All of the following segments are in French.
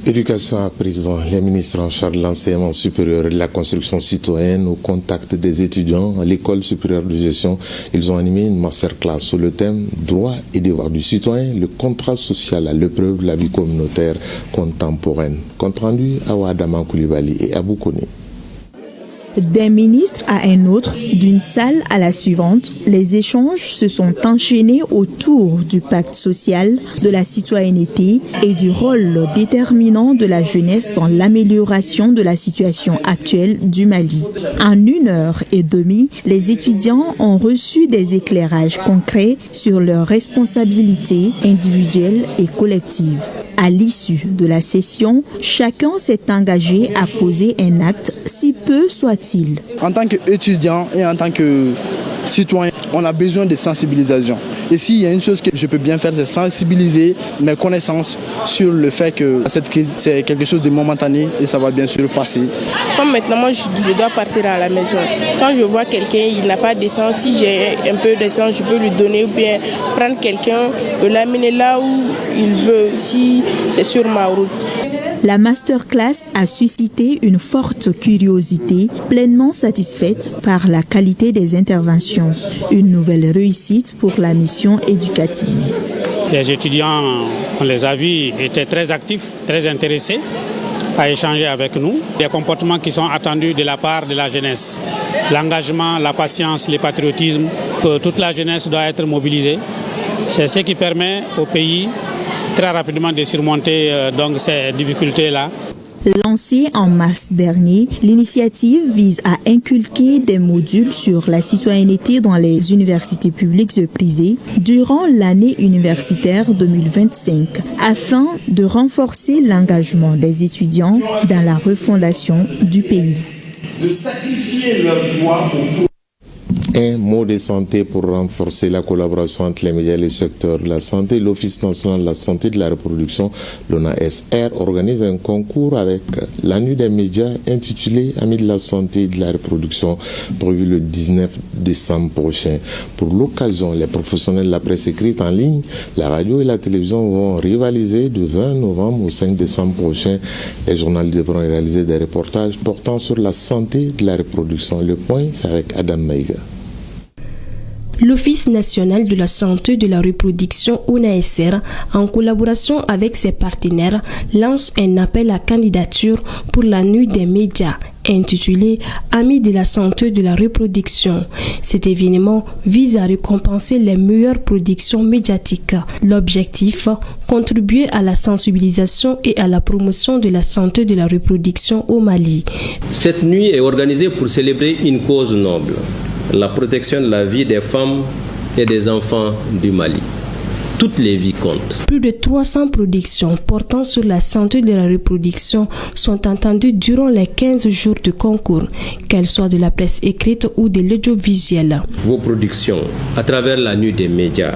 Éducation à présent, les ministres en charge de l'enseignement supérieur et de la construction citoyenne au contact des étudiants à l'école supérieure de gestion, ils ont animé une masterclass sur le thème « Droits et devoirs du citoyen, le contrat social à l'épreuve de la vie communautaire contemporaine ». Compte rendu à Ouadama Koulibaly et Abou Kone. D'un ministre à un autre, d'une salle à la suivante, les échanges se sont enchaînés autour du pacte social, de la citoyenneté et du rôle déterminant de la jeunesse dans l'amélioration de la situation actuelle du Mali. En 1h30, les étudiants ont reçu des éclairages concrets sur leurs responsabilités individuelles et collectives. À l'issue de la session, chacun s'est engagé à poser un acte, si peu soit-il. En tant qu'étudiant et en tant que citoyen, on a besoin de sensibilisation. Et s'il y a une chose que je peux bien faire, c'est sensibiliser mes connaissances sur le fait que cette crise, c'est quelque chose de momentané et ça va bien sûr passer. Comme maintenant, moi, je dois partir à la maison. Quand je vois quelqu'un, il n'a pas d'essence, si j'ai un peu d'essence, je peux lui donner ou bien prendre quelqu'un, l'amener là où il veut, si c'est sur ma route. La masterclass a suscité une forte curiosité, pleinement satisfaite par la qualité des interventions. Une nouvelle réussite pour la mission éducative. Les étudiants, on les a vus, étaient très actifs, très intéressés à échanger avec nous. Des comportements qui sont attendus de la part de la jeunesse. L'engagement, la patience, le patriotisme, que toute la jeunesse doit être mobilisée. C'est ce qui permet au pays très rapidement de surmonter ces difficultés-là. Lancée en mars dernier, l'initiative vise à inculquer des modules sur la citoyenneté dans les universités publiques et privées durant l'année universitaire 2025, afin de renforcer l'engagement des étudiants dans la refondation du pays. De sacrifier leurs droits pour... Un mot de santé pour renforcer la collaboration entre les médias et le secteur de la santé. L'Office national de la santé et de la reproduction, l'ONASR, organise un concours avec la nuit des médias intitulé Amis de la santé et de la reproduction, prévu le 19 décembre prochain. Pour l'occasion, les professionnels de la presse écrite en ligne, la radio et la télévision vont rivaliser du 20 novembre au 5 décembre prochain. Les journalistes devront réaliser des reportages portant sur la santé de la reproduction. Le point, c'est avec Adam Maïga. L'Office national de la santé de la reproduction ONASR, en collaboration avec ses partenaires, lance un appel à candidature pour la nuit des médias intitulé Amis de la santé de la reproduction. Cet événement vise à récompenser les meilleures productions médiatiques. L'objectif, contribuer à la sensibilisation et à la promotion de la santé de la reproduction au Mali. Cette nuit est organisée pour célébrer une cause noble, la protection de la vie des femmes et des enfants du Mali. Toutes les vies comptent. Plus de 300 productions portant sur la santé de la reproduction sont entendues durant les 15 jours de concours, qu'elles soient de la presse écrite ou de l'audiovisuel. Vos productions, à travers la nuit des médias,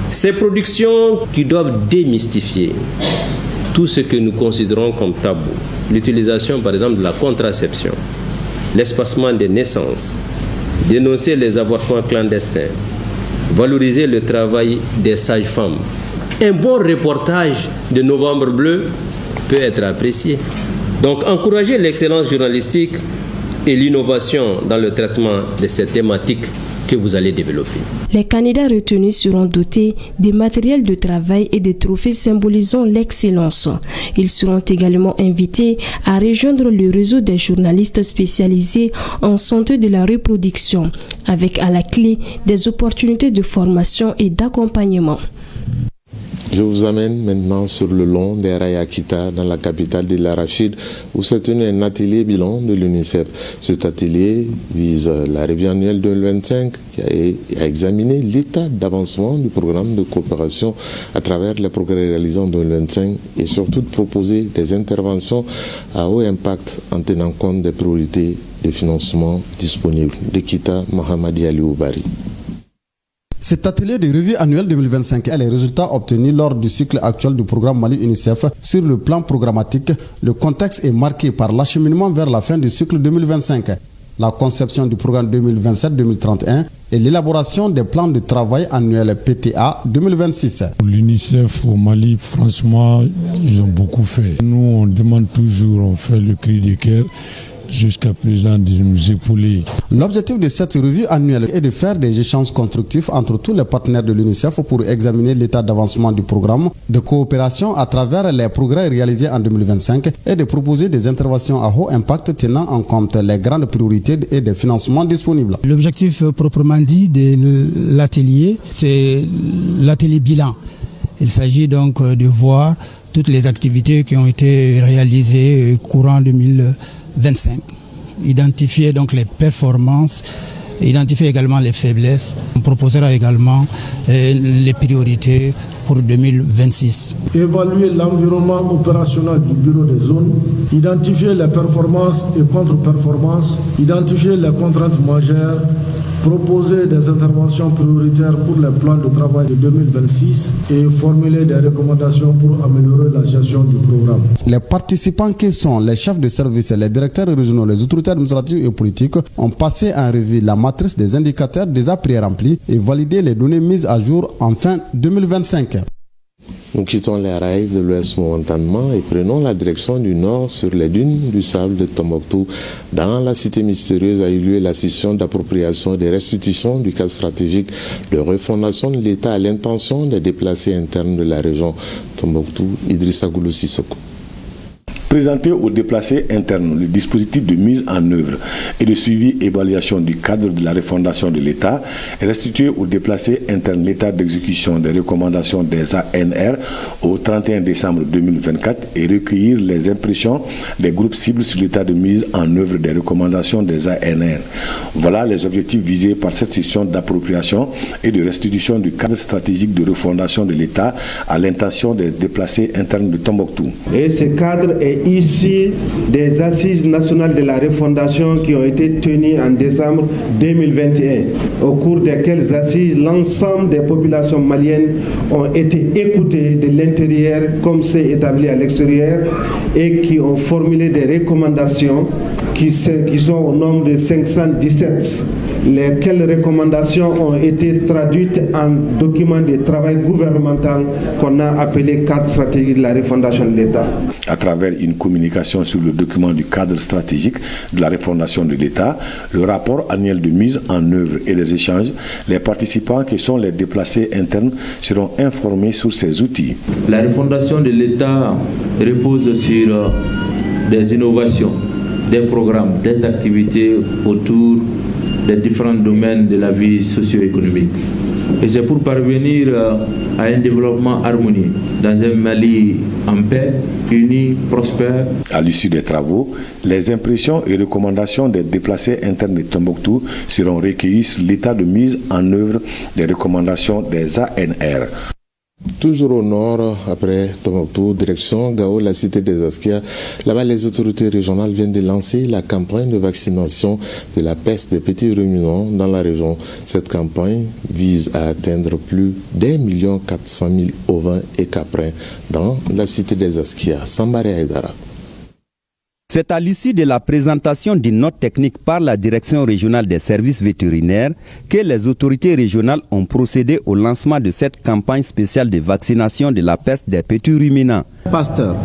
ces productions qui doivent démystifier tout ce que nous considérons comme tabou. L'utilisation, par exemple, de la contraception, l'espacement des naissances, dénoncer les avortements clandestins, valoriser le travail des sages-femmes. Un bon reportage de Novembre Bleu peut être apprécié. Donc, encourager l'excellence journalistique et l'innovation dans le traitement de ces thématiques que vous allez développer. Les candidats retenus seront dotés des matériels de travail et des trophées symbolisant l'excellence. Ils seront également invités à rejoindre le réseau des journalistes spécialisés en santé de la reproduction, avec à la clé des opportunités de formation et d'accompagnement. Je vous amène maintenant sur le long des rails à Kita, dans la capitale de l'Arachide, où s'est tenu un atelier bilan de l'UNICEF. Cet atelier vise la revue annuelle 2025 qui a examiné l'état d'avancement du programme de coopération à travers les progrès réalisés en 2025 et surtout de proposer des interventions à haut impact en tenant compte des priorités de financement disponibles. De Kita, Mohamadi Ali Oubari. Cet atelier de revue annuelle 2025 est les résultats obtenus lors du cycle actuel du programme Mali UNICEF. Sur le plan programmatique, le contexte est marqué par l'acheminement vers la fin du cycle 2025. la conception du programme 2027-2031 et l'élaboration des plans de travail annuels PTA 2026. L'UNICEF au Mali, franchement, ils ont beaucoup fait. Nous, on demande toujours, on fait le cri de cœur. Jusqu'à présent, de nous épauler. L'objectif de cette revue annuelle est de faire des échanges constructifs entre tous les partenaires de l'UNICEF pour examiner l'état d'avancement du programme de coopération à travers les progrès réalisés en 2025 et de proposer des interventions à haut impact tenant en compte les grandes priorités et des financements disponibles. L'objectif proprement dit de l'atelier, c'est l'atelier bilan. Il s'agit donc de voir toutes les activités qui ont été réalisées courant 2025. Identifier donc les performances, identifier également les faiblesses. On proposera également les priorités pour 2026. Évaluer l'environnement opérationnel du bureau des zones, identifier les performances et contre-performances, identifier les contraintes majeures, proposer des interventions prioritaires pour les plans de travail de 2026 et formuler des recommandations pour améliorer la gestion du programme. Les participants qui sont les chefs de service, les directeurs régionaux, les autorités administratives et politiques ont passé en revue la matrice des indicateurs déjà pré-remplis et validé les données mises à jour en fin 2025. Nous quittons les rails de l'Ouest momentanément et prenons la direction du nord sur les dunes du sable de Tombouctou. Dans la cité mystérieuse a eu lieu la session d'appropriation et de restitution du cadre stratégique de refondation de l'État à l'intention des déplacés internes de la région Tombouctou. Idrissa Goulou Sissoko. Présenter aux déplacés internes le dispositif de mise en œuvre et de suivi et évaluation du cadre de la refondation de l'État, restituer aux déplacés internes l'état d'exécution des recommandations des ANR au 31 décembre 2024 et recueillir les impressions des groupes cibles sur l'état de mise en œuvre des recommandations des ANR. Voilà les objectifs visés par cette session d'appropriation et de restitution du cadre stratégique de refondation de l'État à l'intention des déplacés internes de Tombouctou. Et ce cadre est issu des assises nationales de la refondation qui ont été tenues en décembre 2021, au cours desquelles assises l'ensemble des populations maliennes ont été écoutées de l'intérieur comme c'est établi à l'extérieur et qui ont formulé des recommandations qui sont au nombre de 517, lesquelles recommandations ont été traduites en document de travail gouvernemental qu'on a appelé cadre stratégique de la refondation de l'État. À travers une communication sur le document du cadre stratégique de la refondation de l'État, le rapport annuel de mise en œuvre et les échanges, les participants qui sont les déplacés internes seront informés sur ces outils. La refondation de l'État repose sur des innovations, des programmes, des activités autour des différents domaines de la vie socio-économique. Et c'est pour parvenir à un développement harmonieux dans un Mali en paix, uni, prospère. À l'issue des travaux, les impressions et recommandations des déplacés internes de Tombouctou seront recueillies sur l'état de mise en œuvre des recommandations des ANR. Toujours au nord, après Tombouctou, direction Gao, la cité des Askia. Là-bas, les autorités régionales viennent de lancer la campagne de vaccination de la peste des petits ruminants dans la région. Cette campagne vise à atteindre plus d'1 400 000 ovins et caprins dans la cité des Askia. Sambare Aïdara. C'est à l'issue de la présentation d'une note technique par la Direction régionale des services vétérinaires que les autorités régionales ont procédé au lancement de cette campagne spéciale de vaccination de la peste des petits ruminants. Pasteur,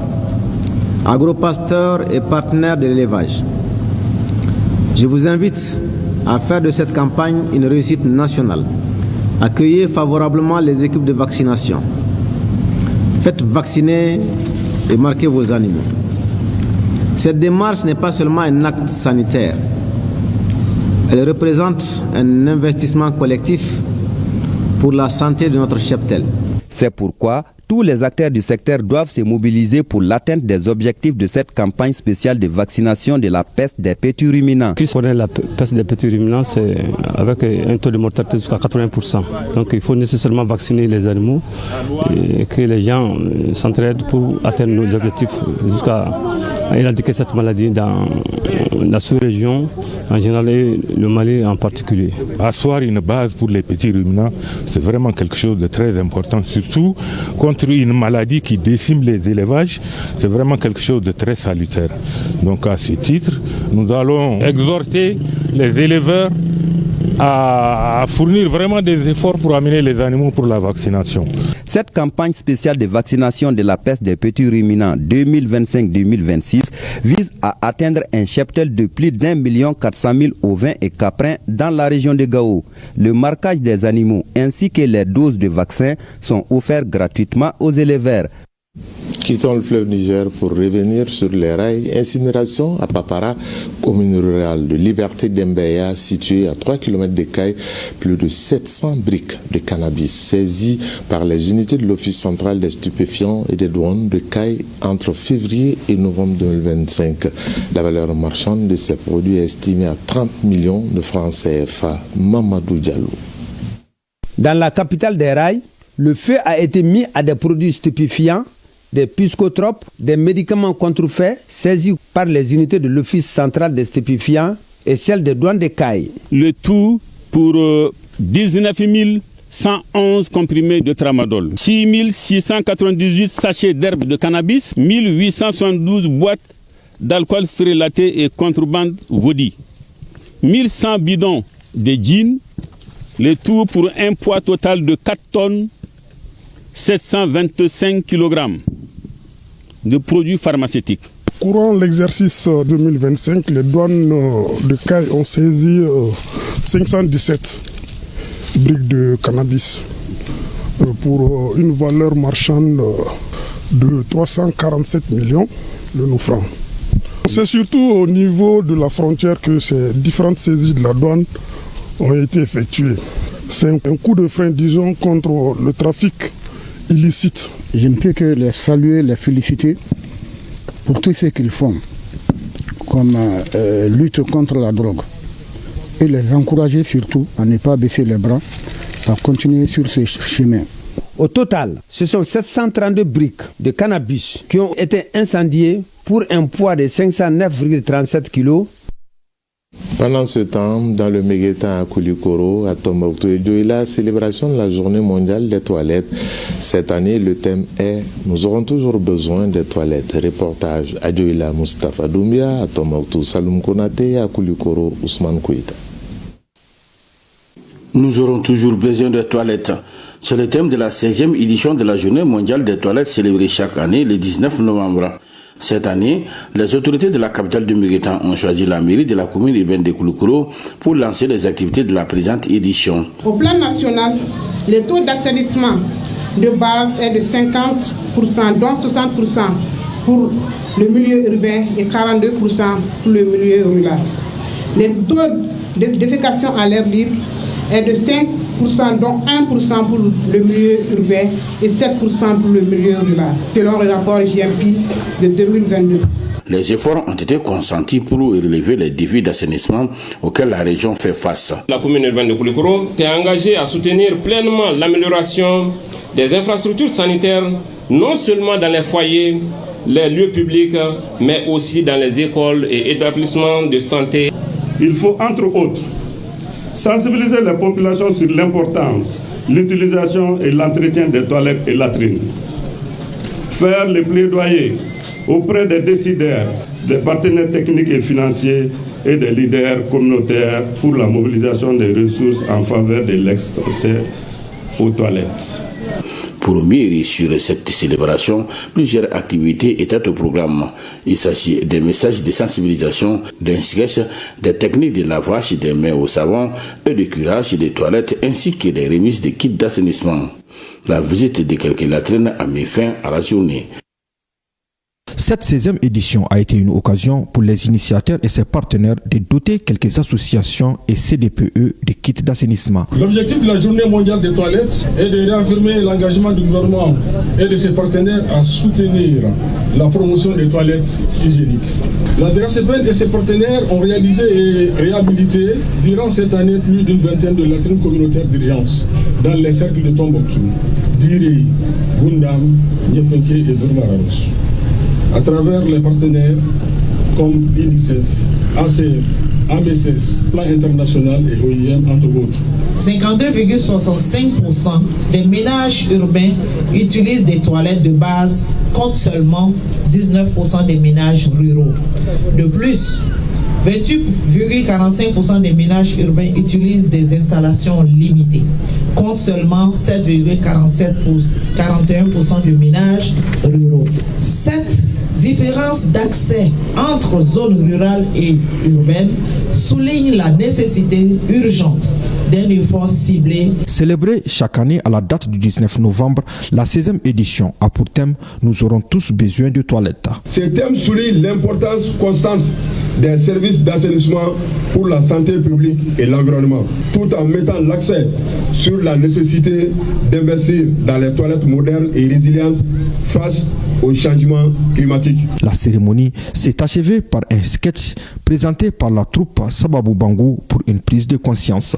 agro-pasteur et partenaire de l'élevage, je vous invite à faire de cette campagne une réussite nationale. Accueillez favorablement les équipes de vaccination. Faites vacciner et marquez vos animaux. Cette démarche n'est pas seulement un acte sanitaire. Elle représente un investissement collectif pour la santé de notre cheptel. C'est pourquoi tous les acteurs du secteur doivent se mobiliser pour l'atteinte des objectifs de cette campagne spéciale de vaccination de la peste des petits ruminants. Qui connaît la peste des petits ruminants, c'est avec un taux de mortalité jusqu'à 80%. Donc il faut nécessairement vacciner les animaux et que les gens s'entraident pour atteindre nos objectifs jusqu'à éradiquer cette maladie dans la sous-région en général et le Mali en particulier. Asseoir une base pour les petits ruminants, c'est vraiment quelque chose de très important, surtout contre une maladie qui décime les élevages, c'est vraiment quelque chose de très salutaire. Donc à ce titre, nous allons exhorter les éleveurs à fournir vraiment des efforts pour amener les animaux pour la vaccination. Cette campagne spéciale de vaccination de la peste des petits ruminants 2025-2026 vise à atteindre un cheptel de plus d'1,4 million ovins et caprins dans la région de Gao. Le marquage des animaux ainsi que les doses de vaccins sont offerts gratuitement aux éleveurs. Quittons le fleuve Niger pour revenir sur les rails. Incinération à Papara, commune rurale de Liberté d'Embeya, située à 3 km de Caille, plus de 700 briques de cannabis saisies par les unités de l'Office central des stupéfiants et des douanes de Caille entre février et novembre 2025. La valeur marchande de ces produits est estimée à 30 millions de francs CFA. Mamadou Diallo. Dans la capitale des rails, le feu a été mis à des produits stupéfiants, des psychotropes, des médicaments contrefaits saisis par les unités de l'Office central des stupéfiants et celles des douanes de Caille. Le tout pour 19 111 comprimés de tramadol, 6 698 sachets d'herbes de cannabis, 1872 boîtes d'alcool frélaté et contrebande vaudie, 1100 bidons de gin, le tout pour un poids total de 4 tonnes 725 kg de produits pharmaceutiques. Courant l'exercice 2025, les douanes de Caille ont saisi 517 briques de cannabis pour une valeur marchande de 347 millions de nos francs. C'est surtout au niveau de la frontière que ces différentes saisies de la douane ont été effectuées. C'est un coup de frein, disons, contre le trafic illicite. Je ne peux que les saluer, les féliciter pour tout ce qu'ils font comme lutte contre la drogue et les encourager surtout à ne pas baisser les bras, à continuer sur ce chemin. Au total, ce sont 732 briques de cannabis qui ont été incendiées pour un poids de 509,37 kg. Pendant ce temps, dans le Méguétan à Koulikoro, à Tombouctou et Dioïla, célébration de la journée mondiale des toilettes. Cette année, le thème est « Nous aurons toujours besoin des toilettes ». Reportage à Dioïla, Mustafa Doumbia, à Tombouctou, Saloum Konate, à Koulikoro, Ousmane Kouita. Nous aurons toujours besoin de toilettes. C'est le thème de la 16e édition de la journée mondiale des toilettes célébrée chaque année le 19 novembre. Cette année, les autorités de la capitale du Méguétan ont choisi la mairie de la commune urbaine de Koulikoro pour lancer les activités de la présente édition. Au plan national, le taux d'assainissement de base est de 50%, dont 60% pour le milieu urbain et 42% pour le milieu rural. Le taux de défécation à l'air libre est de 5%, dont 1% pour le milieu urbain et 7% pour le milieu rural, selon le rapport JMP de 2022. Les efforts ont été consentis pour relever les défis d'assainissement auxquels la région fait face. La commune urbaine de Koulikoro s'est engagée à soutenir pleinement l'amélioration des infrastructures sanitaires, non seulement dans les foyers, les lieux publics, mais aussi dans les écoles et établissements de santé. Il faut, entre autres, sensibiliser les populations sur l'importance, l'utilisation et l'entretien des toilettes et latrines. Faire le plaidoyer auprès des décideurs, des partenaires techniques et financiers et des leaders communautaires pour la mobilisation des ressources en faveur de l'accès aux toilettes. Pour mieux réussir cette célébration, plusieurs activités étaient au programme. Il s'agit des messages de sensibilisation, d'un sketch, des techniques de lavage des mains au savon et de curage des toilettes ainsi que des remises de kits d'assainissement. La visite de quelques latrines a mis fin à la journée. Cette 16e édition a été une occasion pour les initiateurs et ses partenaires de doter quelques associations et CDPE de kits d'assainissement. L'objectif de la journée mondiale des toilettes est de réaffirmer l'engagement du gouvernement et de ses partenaires à soutenir la promotion des toilettes hygiéniques. La DRCPN et ses partenaires ont réalisé et réhabilité durant cette année plus d'une vingtaine de latrines communautaires d'urgence dans les cercles de Tombouctou, Diri, Gundam, Niefenke et Dourmararos. À travers les partenaires comme l'UNICEF, ACF, AMSS, Plan International et OIM, entre autres. 52,65% des ménages urbains utilisent des toilettes de base contre seulement 19% des ménages ruraux. De plus, 28,45% des ménages urbains utilisent des installations limitées, contre seulement 7,41% de ménages ruraux. Cette différence d'accès entre zones rurales et urbaines souligne la nécessité urgente d'un effort ciblé. Célébrée chaque année à la date du 19 novembre, la 16e édition a pour thème « Nous aurons tous besoin de toilettes ». Ce thème souligne l'importance constante des services d'assainissement pour la santé publique et l'environnement, tout en mettant l'accent sur la nécessité d'investir dans les toilettes modernes et résilientes face au changement climatique. La cérémonie s'est achevée par un sketch présenté par la troupe Sababou Bangou pour une prise de conscience.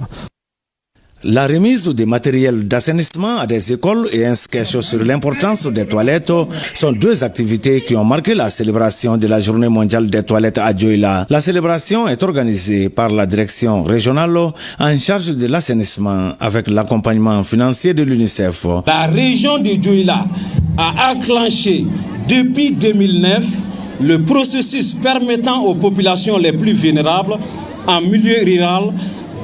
La remise des matériels d'assainissement à des écoles et un sketch sur l'importance des toilettes sont deux activités qui ont marqué la célébration de la Journée mondiale des toilettes à Dioïla. La célébration est organisée par la direction régionale en charge de l'assainissement avec l'accompagnement financier de l'UNICEF. La région de Dioïla a enclenché depuis 2009 le processus permettant aux populations les plus vulnérables en milieu rural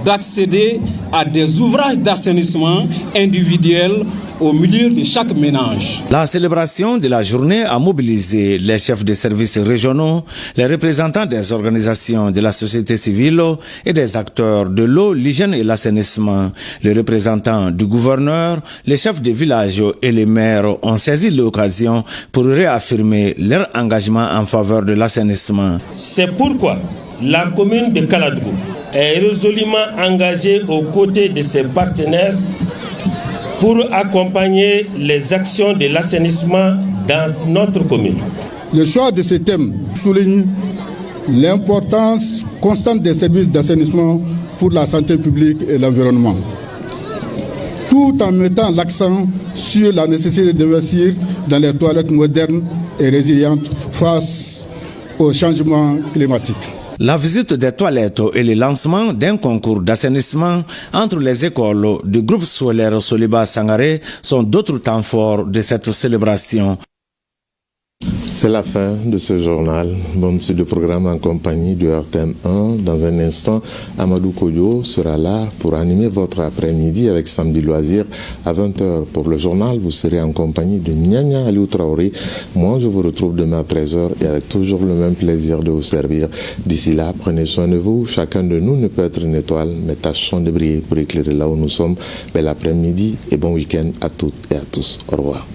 d'accéder à des ouvrages d'assainissement individuels au milieu de chaque ménage. La célébration de la journée a mobilisé les chefs de services régionaux, les représentants des organisations de la société civile et des acteurs de l'eau, l'hygiène et l'assainissement. Les représentants du gouverneur, les chefs de village et les maires ont saisi l'occasion pour réaffirmer leur engagement en faveur de l'assainissement. C'est pourquoi la commune de Kaladougou est résolument engagée aux côtés de ses partenaires pour accompagner les actions de l'assainissement dans notre commune. Le choix de ce thème souligne l'importance constante des services d'assainissement pour la santé publique et l'environnement, tout en mettant l'accent sur la nécessité d'investir dans les toilettes modernes et résilientes face au changement climatique. La visite des toilettes et le lancement d'un concours d'assainissement entre les écoles du groupe scolaire Soliba Sangaré sont d'autres temps forts de cette célébration. C'est la fin de ce journal. Bon, c'est le programme en compagnie de RTM 1. Dans un instant, Amadou Koyo sera là pour animer votre après-midi avec Samedi Loisir à 20h. Pour le journal, vous serez en compagnie de Nyanya Aliou Traoré. Moi, je vous retrouve demain à 13h et avec toujours le même plaisir de vous servir. D'ici là, prenez soin de vous. Chacun de nous ne peut être une étoile, mais tâchons de briller pour éclairer là où nous sommes. Bel après-midi et bon week-end à toutes et à tous. Au revoir.